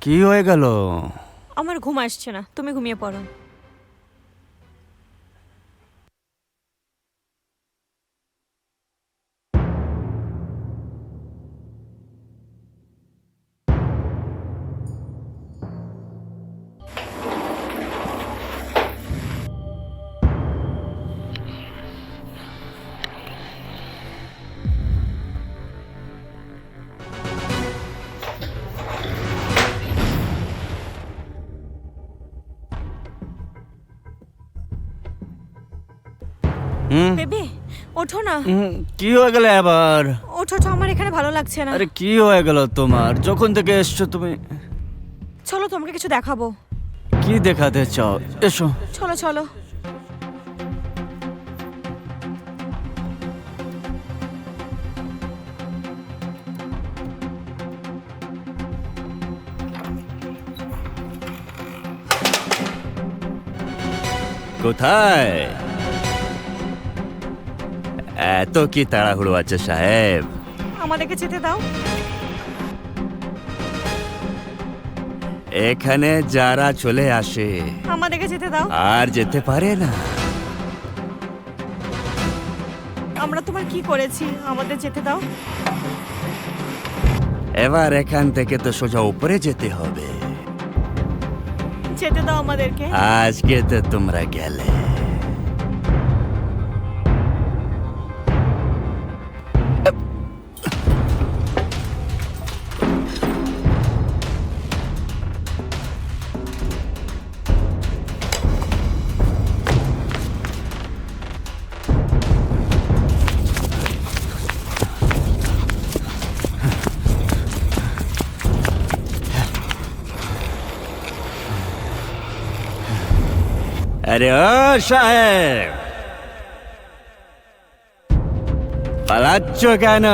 কি হয়ে গেল? আমার ঘুম আসছে না, তুমি ঘুমিয়ে পড়ো। বেবি ওঠো না। কি হয়ে গেল আবার? ওঠো তো, আমার এখানে ভালো লাগছে না। আরে কি হয়ে গেল তোমার? যখন থেকে এসছো তুমি, চলো তোমাকে কিছু দেখাবো। কি দেখাতে চাও? এসো। চলো চলো। কোথায়? এত কি তাড়াহুড়ো আছে সাহেব? আমাদেরকে যেতে দাও। এখানে যারা চলে আসে আমাদেরকে যেতে দাও। আর যেতে পারে না। আমরা তোমার কি করেছি? আমাদের যেতে দাও। এবার এখান থেকে তো সোজা উপরে যেতে হবে। যেতে দাও আমাদেরকে। আজকে তো তোমরা গেলে। আরে ও সাহেব, পালাচ্ছ কেন?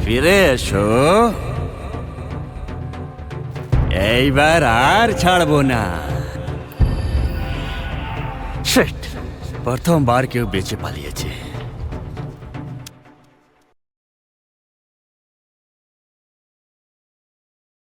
ফিরে এসো, এইবার আর ছাড়বো না। শিট, প্রথমবার কেউ বেঁচে পালিয়েছে।